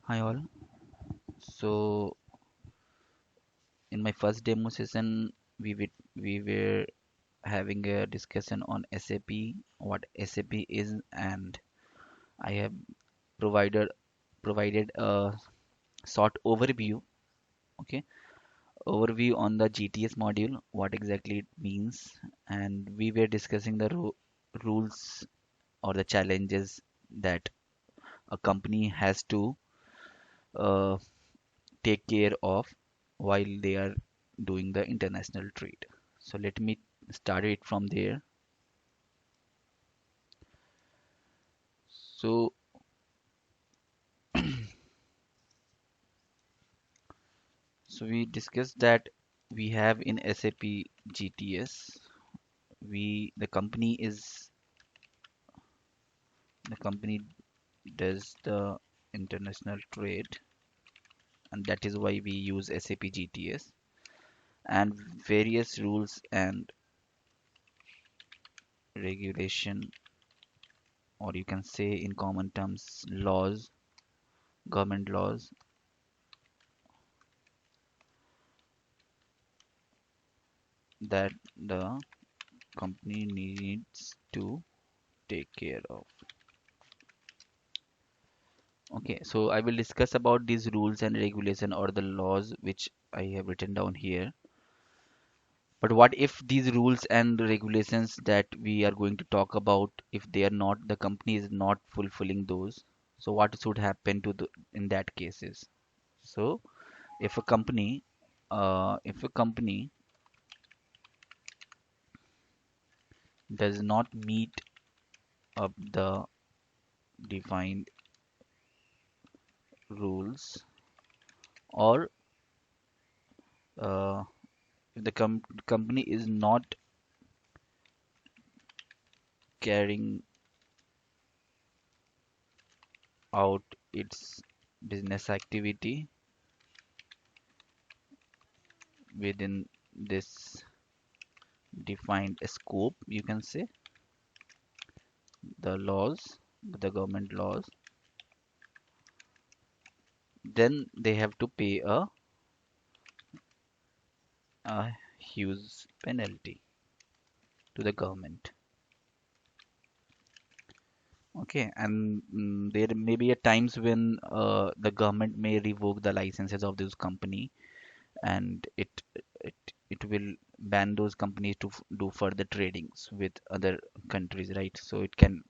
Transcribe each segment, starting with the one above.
Hi all. So in my first demo session, we were having a discussion on SAP, what SAP is, and I have provided provided a short overview. Okay, overview on the GTS module, what exactly it means, and we were discussing the rules or the challenges that a company has to uh, take care of while they are doing the international trade. So let me start it from there. So we discussed that we have in SAP GTS, we the company does the international trade, and that is why we use SAP GTS, and various rules and regulation, or you can say in common terms laws, government laws, that the company needs to take care of. Okay, so I will discuss about these rules and regulation or the laws which I have written down here. But what if these rules and regulations that we are going to talk about, if they are not, the company is not fulfilling those, so what should happen to the in that cases? So if a company if a company does not meet up the defined rules, or if the company is not carrying out its business activity within this defined scope, you can say the laws, the government laws, then they have to pay a huge penalty to the government. Okay, and there may be at times when the government may revoke the licenses of this company, and it it will ban those companies to do further tradings with other countries, right? So it can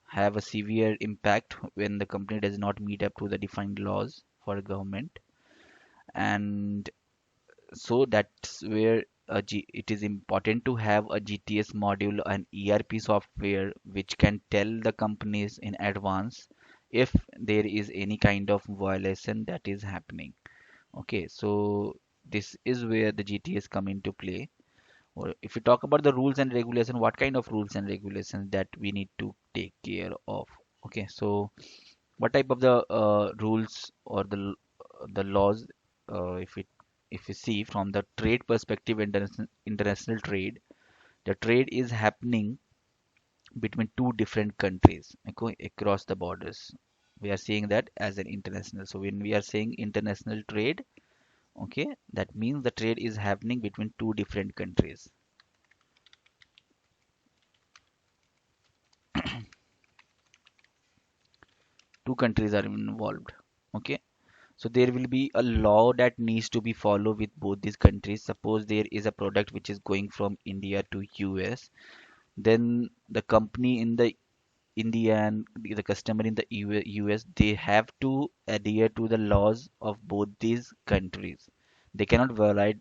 have a severe impact when the company does not meet up to the defined laws for a government. And so that's where it is important to have a GTS module and ERP software which can tell the companies in advance if there is any kind of violation that is happening. Okay, so this is where the GTS come into play. Or if you talk about the rules and regulation, what kind of rules and regulations that we need to take care of? Okay, so what type of the rules or the laws, if you see from the trade perspective, international trade, the trade is happening between two different countries, okay, across the borders. We are seeing that as an international. So when we are saying international trade, okay, that means the trade is happening between two different countries. Two countries are involved. Okay, so there will be a law that needs to be followed with both these countries. Suppose there is a product which is going from India to US, then the company in the India and the customer in the US, they have to adhere to the laws of both these countries. They cannot violate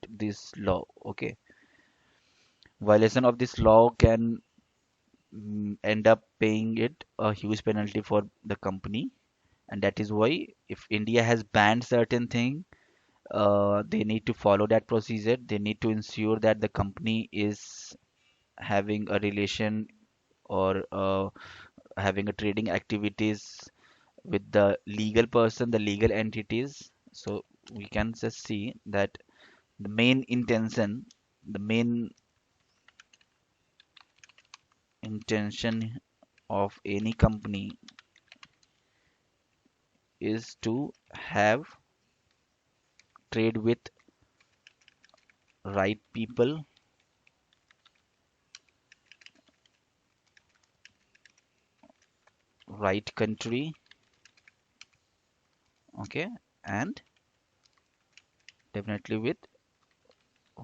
this law. Okay, violation of this law can end up paying it a huge penalty for the company, and that is why if India has banned certain thing, they need to follow that procedure. They need to ensure that the company is having a relation or having a trading activities with the legal person, the legal entities. So we can just see that the main intention, the main intention of any company is to have trade with right people, right country, okay, and definitely with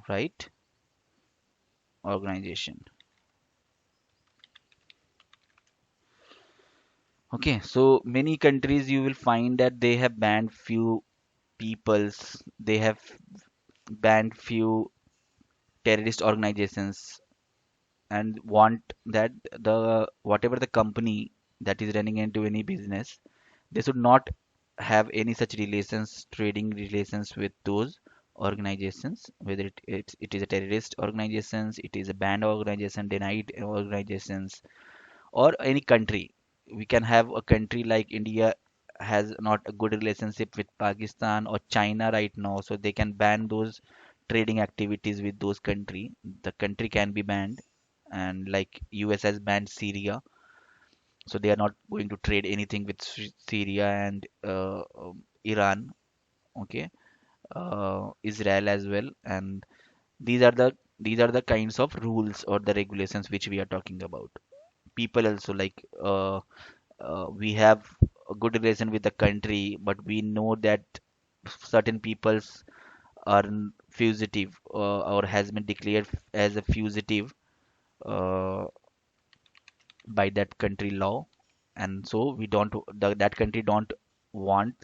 right organization. Okay, so many countries you will find that they have banned few peoples, they have banned few terrorist organizations, and want that the whatever the company that is running into any business, they should not have any such relations, trading relations with those organizations, whether it is a terrorist organizations, it is a banned organization, denied organizations, or any country. We can have a country like India has not a good relationship with Pakistan or China right now, so they can ban those trading activities with those country. The country can be banned, and like US has banned Syria, so they are not going to trade anything with Syria and Iran. Okay, Israel as well, and these are the these are the kinds of rules or the regulations which we are talking about. People also like we have a good relation with the country, but we know that certain peoples are fugitive or has been declared as a fugitive uh, by that country law, and so we don't that country don't want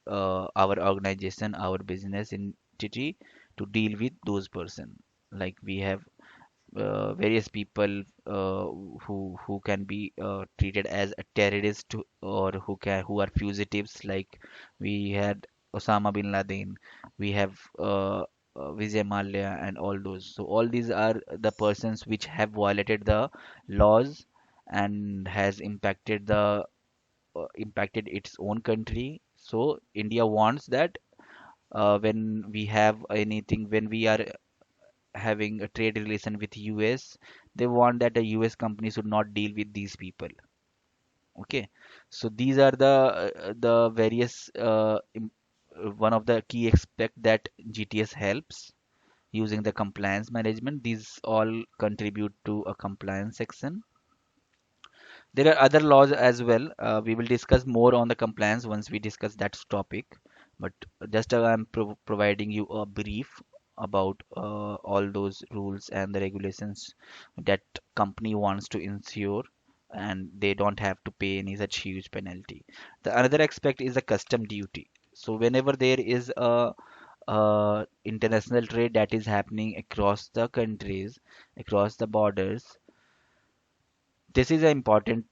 our organization, our business entity to deal with those person. Like we have various people who can be treated as a terrorist or who are fugitives. Like we had Osama bin Laden, we have Vijay Mallya and all those. So all these are the persons which have violated the laws and has impacted its own country. So India wants that when we have anything, when we are having a trade relation with US, they want that a US company should not deal with these people. Okay, so these are the various one of the key aspect that GTS helps using the compliance management. These all contribute to a compliance section. There are other laws as well. We will discuss more on the compliance once we discuss that topic. But just I'm providing you a brief about all those rules and the regulations that company wants to ensure, and they don't have to pay any such huge penalty. The another aspect is the custom duty. So whenever there is a international trade that is happening across the countries, across the borders, this is an important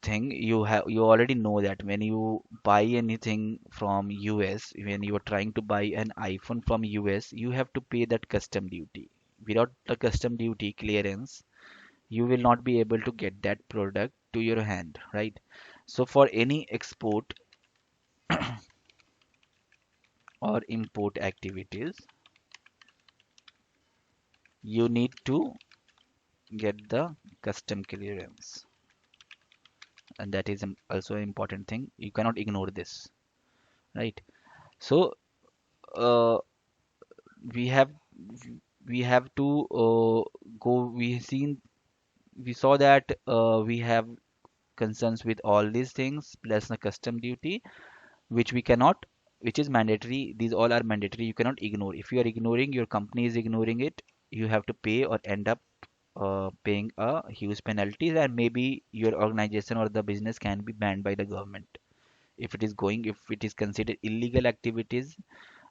thing. You already know that when you buy anything from US, when you are trying to buy an iPhone from US, you have to pay that custom duty. Without the custom duty clearance, you will not be able to get that product to your hand, right? So for any export or import activities, you need to get the custom clearance, and that is also an important thing. You cannot ignore this, right? So uh, we have we have to go we saw that we have concerns with all these things plus the custom duty which we cannot, which is mandatory. These all are mandatory, you cannot ignore. If you are ignoring, your company is ignoring it, you have to pay or end up paying a huge penalties, and maybe your organization or the business can be banned by the government if it is going, if it is considered illegal activities.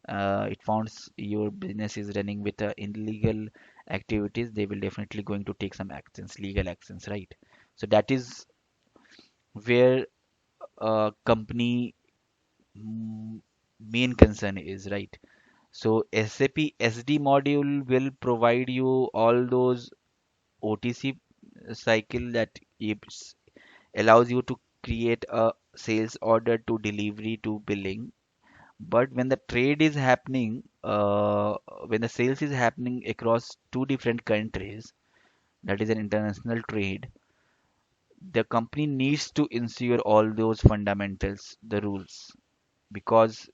It founds your business is running with illegal activities, they will definitely going to take some actions, legal actions, right? So that is where company mm, main concern is, right? So SAP SD module will provide you all those OTC cycle that allows you to create a sales order to delivery to billing. But when the trade is happening, when the sales is happening across two different countries, that is an international trade, the company needs to ensure all those fundamentals, the rules, because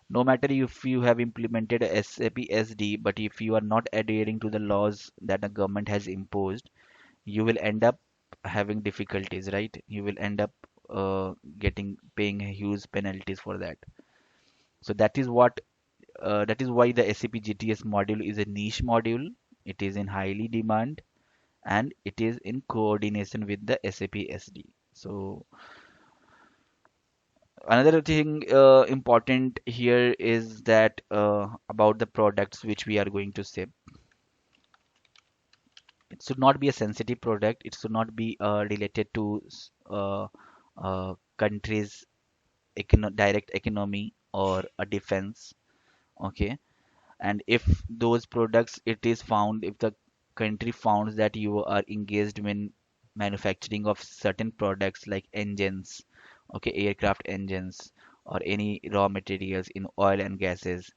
no matter if you have implemented a SAP SD, but if you are not adhering to the laws that the government has imposed, you will end up having difficulties, right? You will end up getting paying huge penalties for that. So that is why the SAP GTS module is a niche module. It is in highly demand and it is in coordination with the SAP SD. So another thing important here is that about the products which we are going to ship, it should not be a sensitive product. It should not be related to countries' direct economy or a defense. Okay, and if those products, it is found, if the country founds that you are engaged in manufacturing of certain products like engines, okay, aircraft engines, or any raw materials in oil and gases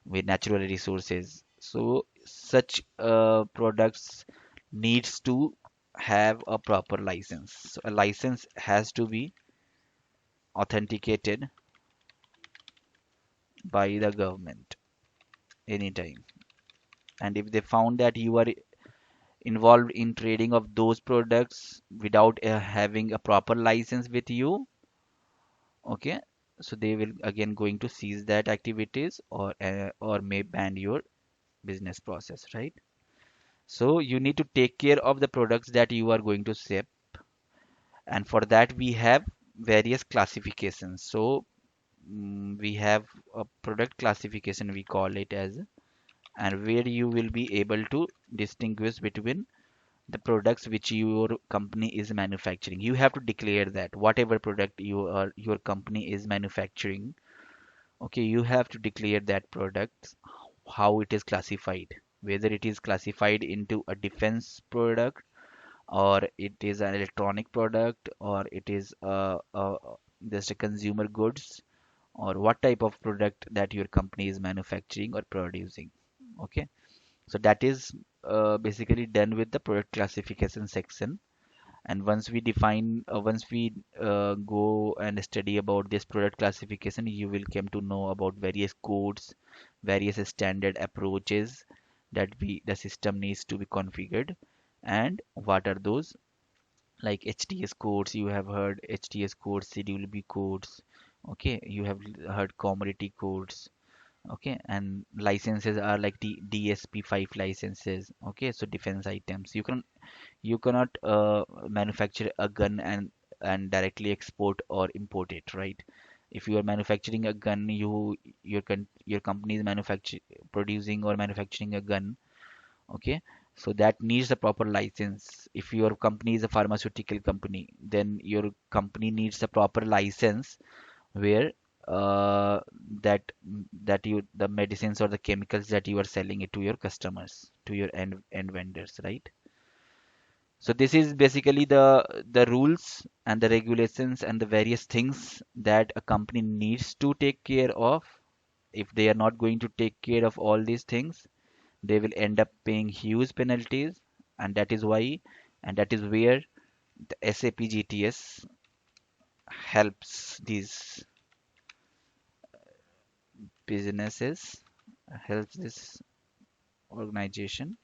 with natural resources, so such products needs to have a proper license. So a license has to be authenticated by the government anytime. And if they found that you are involved in trading of those products without having a proper license with you, okay, so they will again going to seize that activities or may ban your business process, right? So you need to take care of the products that you are going to ship, and for that we have various classifications. So we have a product classification, we call it as, and where you will be able to distinguish between the products which your company is manufacturing. You have to declare that whatever product your company is manufacturing, okay, you have to declare that product, how it is classified, whether it is classified into a defense product, or it is an electronic product, or it is just a consumer goods, or what type of product that your company is manufacturing or producing. Okay, so that is basically done with the product classification section. And once we go and study about this product classification, you will come to know about various codes, various standard approaches that the system needs to be configured. And what are those? Like HTS codes, you have heard HTS codes, schedule B codes. Okay, you have heard commodity codes. Okay, and licenses are like DSP5 licenses. Okay, so defense items. You cannot manufacture a gun and directly export or import it, right? If you are manufacturing a gun, your company is producing or manufacturing a gun, okay, so that needs a proper license. If your company is a pharmaceutical company, then your company needs a proper license where uh, that the medicines or the chemicals that you are selling it to your customers, to your end vendors, right? So this is basically the rules and the regulations and the various things that a company needs to take care of. If they are not going to take care of all these things, they will end up paying huge penalties, and that is why, and that is where the SAP GTS helps these businesses, helps this organization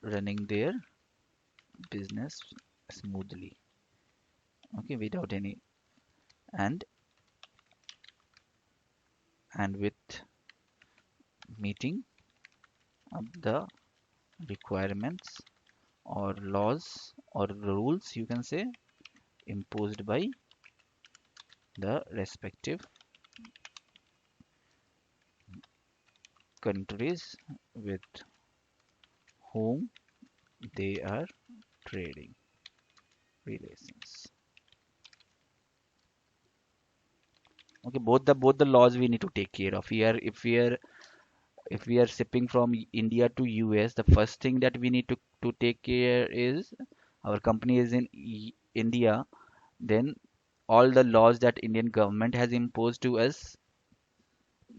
running their business smoothly, okay, without any, and with meeting of the requirements or laws or rules, you can say, imposed by the respective countries with whom they are trading relations. Okay, both the laws we need to take care of here. If we are shipping from India to US, the first thing that we need to take care is our company is in India, then all the laws that Indian government has imposed to us,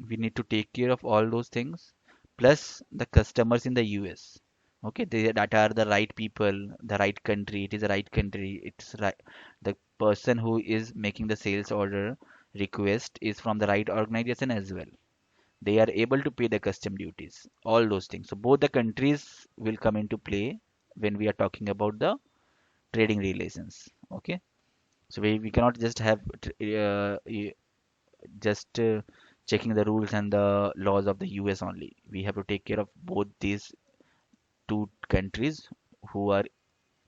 we need to take care of all those things, plus the customers in the US. Okay, that are the right people, the right country. It is the right country. It's right. The person who is making the sales order request is from the right organization as well. They are able to pay the custom duties, all those things. So both the countries will come into play when we are talking about the trading relations. Okay, so we cannot just have just checking the rules and the laws of the US only. We have to take care of both these two countries who are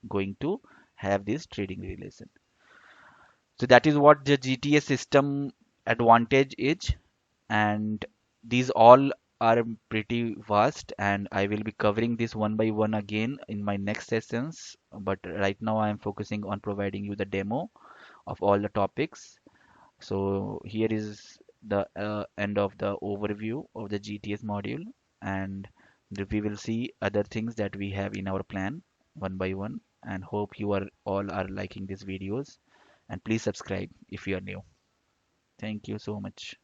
going to have this trading relation. So that is what the GTS system advantage is, and these all are pretty vast, and I will be covering this one by one again in my next sessions. But right now I am focusing on providing you the demo of all the topics. So here is the end of the overview of the GTS module, and we will see other things that we have in our plan one by one. And hope you are all are liking these videos. And please subscribe if you are new. Thank you so much.